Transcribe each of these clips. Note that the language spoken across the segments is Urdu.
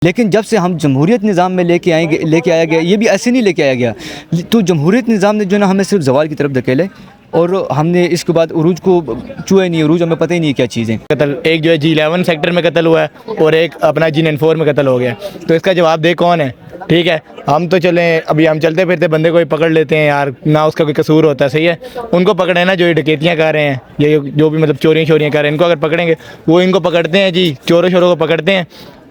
لیکن جب سے ہم جمہوریت نظام میں لے کے آیا گیا، یہ بھی ایسے نہیں لے کے آیا گیا، تو جمہوریت نظام نے جو نا ہمیں صرف زوال کی طرف دھکیلے، اور ہم نے اس کے بعد عروج کو چھوئے نہیں، عروج ہمیں پتہ ہی نہیں کیا چیزیں قتل ایک جو ہے G11 سیکٹر میں قتل ہوا ہے اور ایک اپنا G94 میں قتل ہو گیا، تو اس کا جواب دہ کون ہے؟ ٹھیک ہے، ہم تو چلیں ابھی ہم چلتے پھرتے بندے کو ہی پکڑ لیتے ہیں یار، نہ اس کا کوئی قصور ہوتا ہے، صحیح ہے، ان کو پکڑے نا جو یہ ڈکیتیاں کر رہے ہیں، یہ جو بھی مطلب چوریاں کر رہے ہیں، ان کو اگر پکڑیں گے وہ ان کو پکڑتے ہیں جی، چوروں کو پکڑتے ہیں،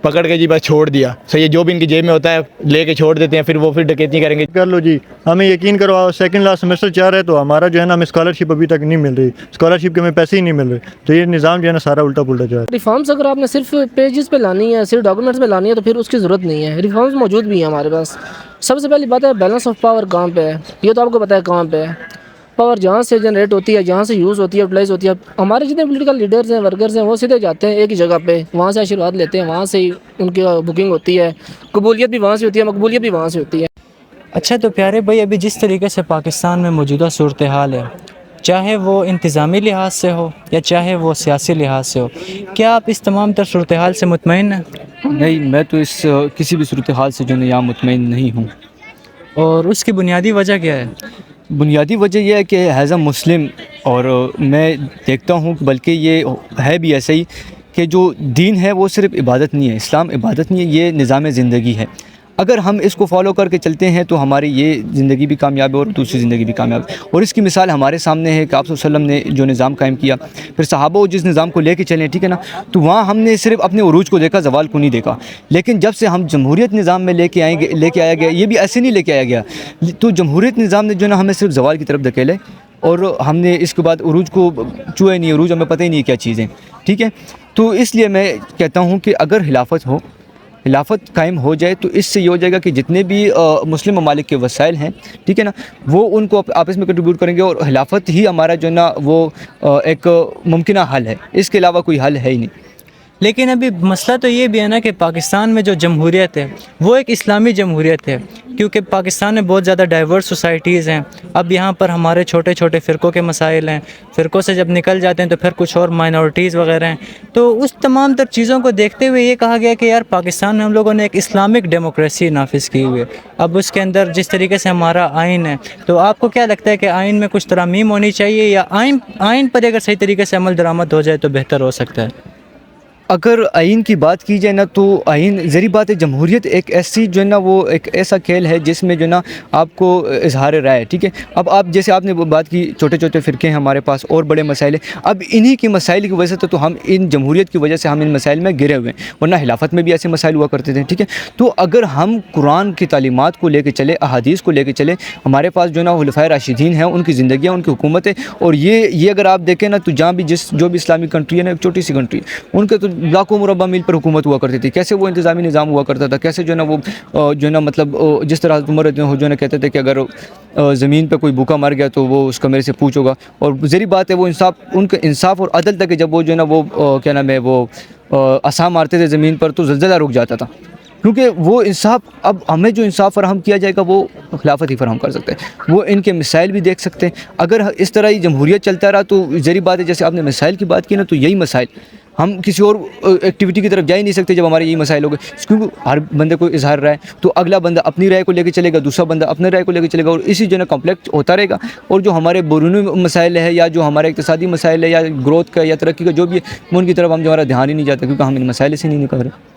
پکڑ کے جی بس چھوڑ دیا، صحیح ہے، جو بھی ان کی جیب میں ہوتا ہے لے کے چھوڑ دیتے ہیں، پھر وہ ڈکیتی کریں گے۔ کر لو جی، ہمیں یقین کرواؤ، سیکنڈ لاسٹ سیمسٹر چاہ رہے تو ہمارا جو ہے نا ہمیں اسکالرشپ ابھی تک نہیں مل رہی، اسکالرشپ کے ہمیں پیسے ہی نہیں مل رہے، تو یہ نظام جو ہے نا سارا الٹا پلٹا جا رہا ہے۔ ریفارمز اگر آپ نے صرف پیجز پہ لانی ہے، صرف ڈاکومنٹس پہ لانی ہے، تو پھر اس کی ضرورت نہیں ہے، ریفارمز موجود بھی ہیں ہمارے پاس۔ سب سے پہلی بات ہے بیلنس آف پاور کہاں پہ ہے، یہ تو آپ کو پتہ ہے کہاں پہ ہے۔ پاور جہاں سے جنریٹ ہوتی ہے، جہاں سے یوز ہوتی ہے، یوٹیلائز ہوتی ہے، ہمارے جتنے پولیٹیکل لیڈرز ہیں، ورکرز ہیں، وہ سیدھے جاتے ہیں ایک ہی جگہ پہ، وہاں سے آشیرواد لیتے ہیں، وہاں سے ہی ان کی بکنگ ہوتی ہے، قبولیت بھی وہاں سے ہوتی ہے، مقبولیت بھی وہاں سے ہوتی ہے۔ اچھا تو پیارے بھائی، ابھی جس طریقے سے پاکستان میں موجودہ صورتحال ہے، چاہے وہ انتظامی لحاظ سے ہو یا چاہے وہ سیاسی لحاظ سے ہو، کیا آپ اس تمام تر صورتحال سے مطمئن ہیں؟ نہیں، میں تو اس کسی بھی صورتحال سے جو ہے یہاں مطمئن نہیں ہوں۔ اور اس کی بنیادی وجہ کیا ہے؟ بنیادی وجہ یہ ہے کہ ایز اے مسلم، اور میں دیکھتا ہوں کہ بلکہ یہ ہے بھی ایسا ہی، کہ جو دین ہے وہ صرف عبادت نہیں ہے، اسلام عبادت نہیں ہے، یہ نظام زندگی ہے۔ اگر ہم اس کو فالو کر کے چلتے ہیں تو ہماری یہ زندگی بھی کامیاب ہے اور دوسری زندگی بھی کامیاب ہے، اور اس کی مثال ہمارے سامنے ہے کہ آپ صلی اللہ علیہ وسلم نے جو نظام قائم کیا، پھر صحابہ جس نظام کو لے کے چلیں، ٹھیک ہے نا، تو وہاں ہم نے صرف اپنے عروج کو دیکھا، زوال کو نہیں دیکھا۔ لیکن جب سے ہم جمہوریت نظام میں لے کے آیا گیا، یہ بھی ایسے نہیں لے کے آیا گیا، تو جمہوریت نظام نے جو نا ہمیں صرف زوال کی طرف دھکیلے، اور ہم نے اس کے بعد عروج کو چھوئے نہیں، عروج ہمیں پتہ ہی نہیں کیا چیزیں، ٹھیک ہے۔ تو اس لیے میں کہتا ہوں کہ اگر خلافت قائم ہو جائے تو اس سے یہ ہو جائے گا کہ جتنے بھی مسلم ممالک کے وسائل ہیں، ٹھیک ہے نا، وہ ان کو آپس میں کنٹریبیوٹ کریں گے، اور خلافت ہی ہمارا جو ہے نا وہ ایک ممکنہ حل ہے، اس کے علاوہ کوئی حل ہے ہی نہیں۔ لیکن ابھی مسئلہ تو یہ بھی ہے نا کہ پاکستان میں جو جمہوریت ہے وہ ایک اسلامی جمہوریت ہے، کیونکہ پاکستان میں بہت زیادہ ڈائیورس سوسائٹیز ہیں۔ اب یہاں پر ہمارے چھوٹے چھوٹے فرقوں کے مسائل ہیں، فرقوں سے جب نکل جاتے ہیں تو پھر کچھ اور مائنورٹیز وغیرہ ہیں، تو اس تمام تر چیزوں کو دیکھتے ہوئے یہ کہا گیا کہ یار پاکستان میں ہم لوگوں نے ایک اسلامک ڈیموکریسی نافذ کی ہوئی ہے۔ اب اس کے اندر جس طریقے سے ہمارا آئین ہے، تو آپ کو کیا لگتا ہے کہ آئین میں کچھ ترامیم ہونی چاہیے، یا آئین پر اگر صحیح طریقے سے عمل درآمد ہو جائے تو بہتر ہو سکتا ہے؟ اگر آئین کی بات کی جائے نا تو آئین ذری بات ہے، جمہوریت ایک ایسی جو ہے نا وہ ایک ایسا کھیل ہے جس میں جو ہے نا آپ کو اظہار رائے، ٹھیک ہے۔ اب آپ جیسے آپ نے بات کی، چھوٹے چھوٹے فرقے ہیں ہمارے پاس اور بڑے مسائل ہیں، اب انہی کی مسائل کی وجہ سے تو ہم ان جمہوریت کی وجہ سے ہم ان مسائل میں گرے ہوئے ہیں، ورنہ خلافت میں بھی ایسے مسائل ہوا کرتے تھے، ٹھیک ہے۔ تو اگر ہم قرآن کی تعلیمات کو لے کے چلے، احادیث کو لے کے چلے، ہمارے پاس جو ہے نا خلفائے راشدین ہیں، ان کی زندگیاں، ان کی حکومت ہے، اور یہ اگر آپ دیکھیں نا تو جہاں بھی جو بھی اسلامی کنٹری ہے نا، ایک چھوٹی سی کنٹری، ان کے تو لاکھوں مربع میل پر حکومت ہوا کرتی تھی، کیسے وہ انتظامی نظام ہوا کرتا تھا، کیسے جو ہے نا وہ جو ہے نا مطلب جس طرح عمر جو ہے نا کہتے تھے کہ اگر زمین پہ کوئی بھوکا مر گیا تو وہ اس کا میرے سے پوچھ ہوگا، اور ذری بات ہے وہ ان کے انصاف اور عدل تک جب وہ جو ہے نا وہ کیا نام ہے وہ عصا مارتے تھے زمین پر تو زلزلہ رک جاتا تھا، کیونکہ وہ انصاف، اب ہمیں جو انصاف فراہم کیا جائے گا وہ خلافت ہی فراہم کر سکتے ہیں، وہ ان کے مسائل بھی دیکھ سکتے ہیں۔ اگر اس طرح ہی جمہوریت چلتا رہا تو ذری بات ہے، جیسے آپ نے مسائل کی بات کی نا، تو یہی مسائل ہم کسی اور ایکٹیویٹی کی طرف جا ہی نہیں سکتے جب ہمارے یہی مسائل ہو گئے، کیونکہ ہر بندے کو اظہار رائے، تو اگلا بندہ اپنی رائے کو لے کے چلے گا، دوسرا بندہ اپنے رائے کو لے کے چلے گا، اور اسی جو ہے نا کمپلیکس ہوتا رہے گا، اور جو ہمارے بیرونی مسائل ہے یا جو ہمارے اقتصادی مسائل ہے یا گروتھ کا یا ترقی کا جو بھی ہے، ان کی طرف ہمارا دھیان ہی نہیں جاتا، کیونکہ ہم ان مسائل سے نہیں نکل رہے۔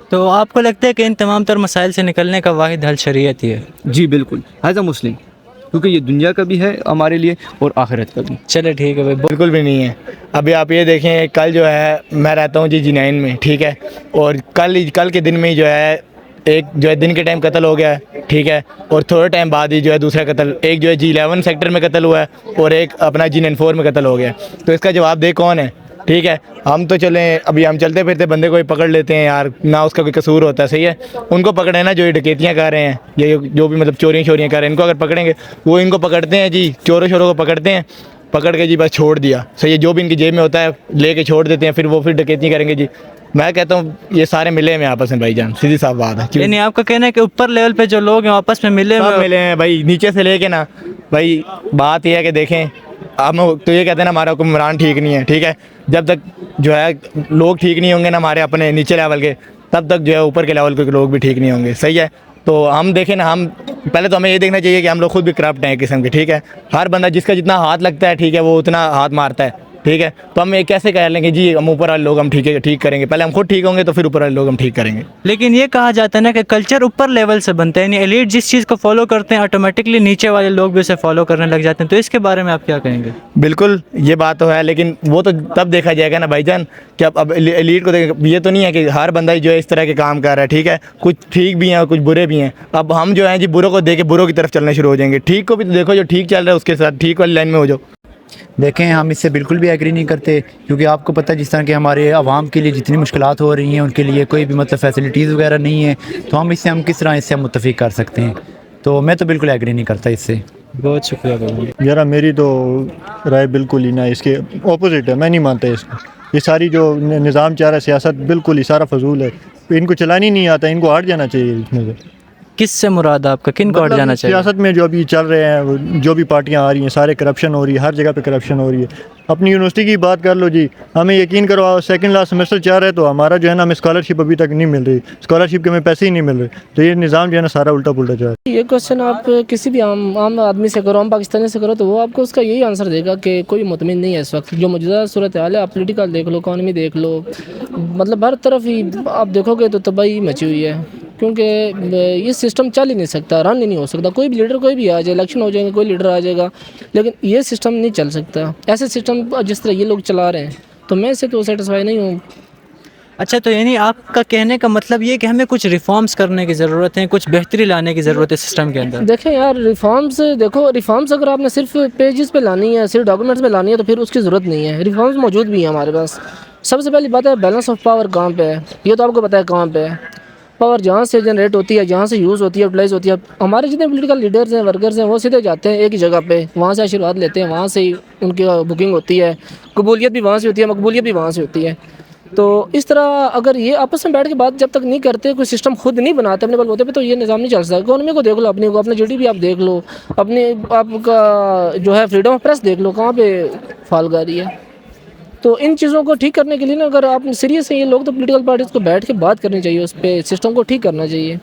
تو آپ کو لگتا ہے کہ ان تمام تر مسائل سے نکلنے کا واحد حل شریعت ہی ہے؟ جی بالکل، ایز اے مسلم، کیونکہ یہ دنیا کا بھی ہے ہمارے لیے اور آخرت کا بھی۔ چلے ٹھیک ہے بھائی۔ بالکل بھی نہیں ہے۔ ابھی آپ یہ دیکھیں، کل جو ہے میں رہتا ہوں جی G9 میں، ٹھیک ہے، اور کل کے دن میں ہی جو ہے ایک جو ہے دن کے ٹائم قتل ہو گیا ہے، ٹھیک ہے، اور تھوڑے ٹائم بعد ہی جو ہے دوسرا قتل، ایک جو ہے G11 سیکٹر میں قتل ہوا ہے اور ایک اپنا G94 میں قتل ہو گیا ہے، تو اس کا جواب دہ کون ہے؟ ٹھیک ہے، ہم تو چلیں ابھی ہم چلتے پھرتے بندے کو ہی پکڑ لیتے ہیں یار، نہ اس کا کوئی قصور ہوتا ہے، صحیح ہے، ان کو پکڑے نا جو یہ ڈکیتیاں کر رہے ہیں، یہ جو بھی مطلب چوریاں کر رہے ہیں، ان کو اگر پکڑیں گے وہ ان کو پکڑتے ہیں جی، چوروں کو پکڑتے ہیں، پکڑ کے جی بس چھوڑ دیا، صحیح ہے، جو بھی ان کی جیب میں ہوتا ہے لے کے چھوڑ دیتے ہیں، پھر وہ ڈکیتیاں کریں گے جی۔ میں کہتا ہوں یہ سارے ملے ہوئے آپس میں بھائی جان، سیدھی صاف بات ہے۔ یعنی آپ کا کہنا ہے کہ اوپر لیول پہ جو لوگ ہیں آپس میں ملے ہیں بھائی، نیچے سے لے کے نا بھائی، بات یہ ہے کہ دیکھیں ہم تو یہ کہتے ہیں نا ہمارا حکمران ٹھیک نہیں ہے، ٹھیک ہے، جب تک جو ہے لوگ ٹھیک نہیں ہوں گے نا ہمارے اپنے نیچے لیول کے، تب تک جو ہے اوپر کے لیول کے لوگ بھی ٹھیک نہیں ہوں گے. صحیح ہے. تو ہم دیکھیں نا, ہم پہلے تو ہمیں یہ دیکھنا چاہیے کہ ہم لوگ خود بھی کرپٹ ہیں ایک قسم کے. ٹھیک ہے, ہر بندہ جس کا جتنا ہاتھ لگتا ہے, ٹھیک ہے, وہ اتنا ہاتھ مارتا ہے. ٹھیک ہے, تو ہم یہ کیسے کہہ لیں گے جی ہم اوپر والے لوگ ہم ٹھیک کریں گے؟ پہلے ہم خود ٹھیک ہوں گے تو پھر اوپر والے لوگ ہم ٹھیک کریں گے. لیکن یہ کہا جاتا ہے نا کہ کلچر اوپر لیول سے بنتا ہے, یعنی ایلیٹ جس چیز کو فالو کرتے ہیں آٹومیٹکلی نیچے والے لوگ بھی اسے فالو کرنے لگ جاتے ہیں. تو اس کے بارے میں آپ کیا کہیں گے؟ بالکل یہ بات تو ہے, لیکن وہ تو تب دیکھا جائے گا نا بھائی جان کہ اب ایلیٹ کو یہ تو نہیں ہے کہ ہر بندہ جو ہے اس طرح کے کام کر رہا ہے. ٹھیک ہے, کچھ ٹھیک بھی ہیں اور کچھ برے بھی ہیں. اب ہم جو ہیں جی بروں کو دیکھ کے بروں کی طرف چلنا شروع ہو جائیں گے. ٹھیک کو بھی تو دیکھو, جو ٹھیک چل رہا ہے اس کے ساتھ ٹھیک والی لائن میں ہو جاؤ. دیکھیں ہم اس سے بالکل بھی ایگری نہیں کرتے, کیونکہ آپ کو پتہ ہے جس طرح کہ ہمارے عوام کے لیے جتنی مشکلات ہو رہی ہیں ان کے لیے کوئی بھی مطلب فیسلٹیز وغیرہ نہیں ہیں, تو ہم کس طرح اس سے متفق کر سکتے ہیں؟ تو میں تو بالکل ایگری نہیں کرتا اس سے. بہت شکریہ بھائی. یار میری تو رائے بالکل ہی نہ اس کے اپوزٹ ہے, میں نہیں مانتا اس کو. یہ ساری جو نظام چاہ رہا ہے سیاست بالکل ہی سارا فضول ہے, ان کو چلانی نہیں آتا, ان کو ہٹ جانا چاہیے اس میں سے. کس سے مراد آپ کا, کن کو ہٹ جانا چاہیے؟ سیاست میں جو ابھی چل رہے ہیں, جو بھی پارٹیاں آ رہی ہیں, سارے کرپشن ہو رہی ہے, ہر جگہ پہ کرپشن ہو رہی ہے. اپنی یونیورسٹی کی بات کر لو جی, ہمیں یقین کرو سیکنڈ لاسٹ سیمسٹر چل رہا ہے تو ہمارا جو ہے نا ہمیں اسکالرشپ ابھی تک نہیں مل رہی, اسکالرشپ کے ہمیں پیسے ہی نہیں مل رہے. تو یہ نظام جو ہے نا سارا الٹا پلٹا چل رہا ہے. یہ کوشچن آپ کسی بھی عام آدمی سے کرو, عام پاکستانی سے کرو, تو وہ آپ کو اس کا یہی آنسر دے گا کہ کوئی مطمئن نہیں ہے اس وقت. جو موجودہ صورتحال ہے, آپ پولیٹیکل دیکھ لو, اکانومی دیکھ لو, مطلب ہر طرف ہی آپ دیکھو گے تو تباہی مچی ہوئی ہے. کیونکہ یہ سسٹم چل ہی نہیں سکتا, رن ہی نہیں ہو سکتا. کوئی بھی لیڈر کوئی بھی آ جائے, الیکشن ہو جائیں گے, کوئی لیڈر آ جائے گا, لیکن یہ سسٹم نہیں چل سکتا. ایسے سسٹم جس طرح یہ لوگ چلا رہے ہیں, تو میں اس سے تو سیٹسفائی نہیں ہوں. اچھا, تو یعنی آپ کا کہنے کا مطلب یہ کہ ہمیں کچھ ریفارمز کرنے کی ضرورت ہے, کچھ بہتری لانے کی ضرورت ہے سسٹم کے اندر. دیکھیں یار, ریفارمز اگر آپ نے صرف پیجز پہ لانی ہے, صرف ڈاکومنٹس پہ لانی ہے, تو پھر اس کی ضرورت نہیں ہے. ریفارمز موجود بھی ہیں ہمارے پاس. سب سے پہلی بات ہے بیلنس آف پاور کہاں پہ ہے, یہ تو آپ کو پتہ ہے کہاں پہ ہے. پاور جہاں سے جنریٹ ہوتی ہے, جہاں سے یوز ہوتی ہے, یوٹیلائز ہوتی ہے, ہمارے جتنے پولیٹیکل لیڈرز ہیں, ورکرز ہیں, وہ سیدھے جاتے ہیں ایک ہی جگہ پہ, وہاں سے آشیرواد لیتے ہیں, وہاں سے ہی ان کی بکنگ ہوتی ہے. قبولیت بھی وہاں سے ہوتی ہے, مقبولیت بھی وہاں سے ہوتی ہے. تو اس طرح اگر یہ آپس میں بیٹھ کے بات جب تک نہیں کرتے, کوئی سسٹم خود نہیں بناتے اپنے بل بوتے پہ, تو یہ نظام نہیں چل سکتا. اکانومی کو دیکھ لو, اپنے کو, اپنے جی ڈی پی آپ دیکھ لو, آپ کا جو ہے فریڈم آف پریس دیکھ لو, کہاں پہ فال گاری ہے. تو ان چیزوں کو ٹھیک کرنے کے لیے نا, اگر آپ سیریس ہیں یہ لوگ, تو پولیٹیکل پارٹیز کو بیٹھ کے بات کرنی چاہیے, اس پہ سسٹم کو ٹھیک کرنا چاہیے.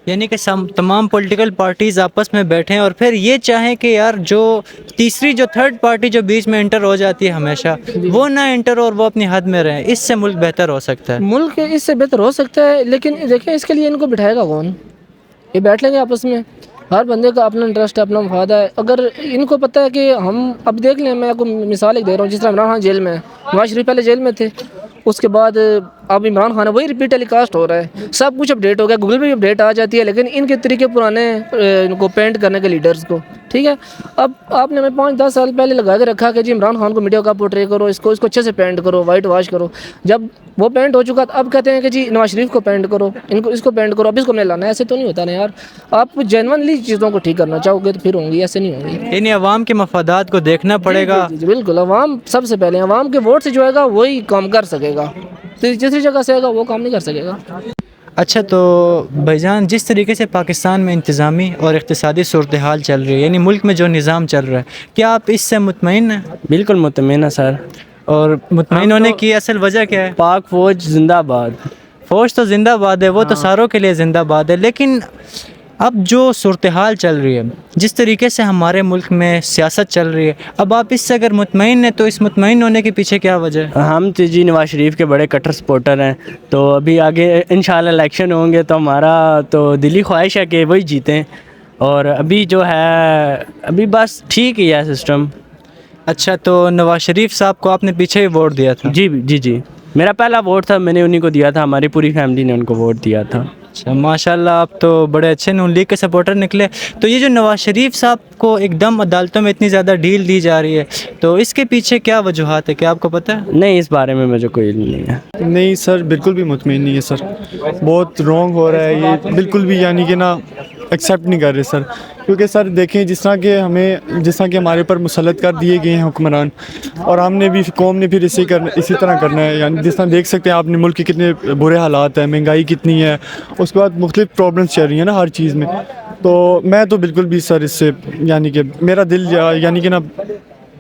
یعنی کہ تمام پولیٹیکل پارٹیز آپس میں بیٹھیں اور پھر یہ چاہیں کہ یار جو تیسری جو تھرڈ پارٹی جو بیچ میں انٹر ہو جاتی ہے ہمیشہ, وہ نہ انٹر اور وہ اپنی حد میں رہیں. اس سے ملک بہتر ہو سکتا ہے. ملک اس سے بہتر ہو سکتا ہے, لیکن دیکھیں اس کے لیے ان کو بٹھائے گا کون؟ یہ بیٹھ لیں گے آپس میں, ہر بندے کا اپنا انٹرسٹ ہے, اپنا مفاد ہے. اگر ان کو پتہ ہے کہ ہم اب دیکھ لیں, میں آپ کو مثال ایک دے رہا ہوں, جس طرح عمران خان جیل میں ہے, نواز شریف پہلے جیل میں تھے, اس کے بعد اب عمران خان ہے, وہی ریپیٹ ٹیلی کاسٹ ہو رہا ہے. سب کچھ اپڈیٹ ہو گیا, گوگل پہ بھی اپڈیٹ آ جاتی ہے, لیکن ان کے طریقے پرانے ان کو پینٹ کرنے کے لیڈرز کو. ٹھیک ہے, اب آپ نے ہمیں 5-10 سال پہلے لگا کے رکھا کہ جی عمران خان کو میڈیا کا پورٹرے کرو, اس کو اچھے سے پینٹ کرو, وائٹ واش کرو. جب وہ پینٹ ہو چکا, تو اب کہتے ہیں کہ جی نواز شریف کو پینٹ کرو, اس کو پینٹ کرو, اب اس کو ہم نے لانا ہے. ایسے تو نہیں ہوتا نا یار. آپ جینونلی چیزوں کو ٹھیک کرنا چاہو گے تو پھر ہوں گی, ایسے نہیں ہوں گی. یعنی عوام کے مفادات کو دیکھنا پڑے گا. جی بالکل, عوام سب سے پہلے, عوام کے ووٹ سے جو ہے گا وہی کام کر سکے گا. جیسری جگہ سے آئے گا وہ کام نہیں کر سکے گا. اچھا, تو بھائی جان جس طریقے سے پاکستان میں انتظامی اور اقتصادی صورتحال چل رہی ہے, یعنی ملک میں جو نظام چل رہا ہے, کیا آپ اس سے مطمئن ہیں؟ بالکل مطمئن ہے سر. اور مطمئن ہونے کی اصل وجہ کیا ہے؟ پاک فوج زندہ باد. فوج تو زندہ باد ہے, وہ تو ساروں کے لیے زندہ باد ہے, لیکن اب جو صورتحال چل رہی ہے, جس طریقے سے ہمارے ملک میں سیاست چل رہی ہے, اب آپ اس سے اگر مطمئن ہیں تو اس مطمئن ہونے کے پیچھے کیا وجہ ہے؟ ہم تو جی نواز شریف کے بڑے کٹر سپورٹر ہیں, تو ابھی آگے انشاءاللہ الیکشن ہوں گے, تو ہمارا تو دلی خواہش ہے کہ وہی جیتیں. اور ابھی جو ہے ابھی بس ٹھیک ہی ہے سسٹم. اچھا, تو نواز شریف صاحب کو آپ نے پیچھے ہی ووٹ دیا تھا؟ جی میرا پہلا ووٹ تھا, میں نے انہیں کو دیا تھا, ہماری پوری فیملی نے ان کو ووٹ دیا تھا. اچھا, ماشاءاللہ, آپ تو بڑے اچھے نون لیگ کے سپورٹر نکلے. تو یہ جو نواز شریف صاحب کو ایک دم عدالتوں میں اتنی زیادہ ڈیل دی جا رہی ہے, تو اس کے پیچھے کیا وجوہات ہے, کیا آپ کو پتہ ہے؟ نہیں, اس بارے میں مجھے کوئی علم نہیں ہے. نہیں سر, بالکل بھی مطمئن نہیں ہے سر. بہت رانگ ہو رہا ہے یہ, بالکل بھی یعنی کہ نا ایکسیپٹ نہیں کر رہے سر. کیونکہ سر دیکھیں, جس طرح کہ ہمارے پر مسلط کر دیے گئے ہیں حکمران, اور ہم نے بھی, قوم نے پھر اسی طرح کرنا ہے. یعنی جس طرح دیکھ سکتے ہیں آپ نے ملک کے کتنے برے حالات ہیں, مہنگائی کتنی ہے, اس کے بعد مختلف پرابلمس چل رہی ہیں نا ہر چیز میں. تو میں تو بالکل بھی سر اس سے یعنی کہ میرا دل یعنی کہ نا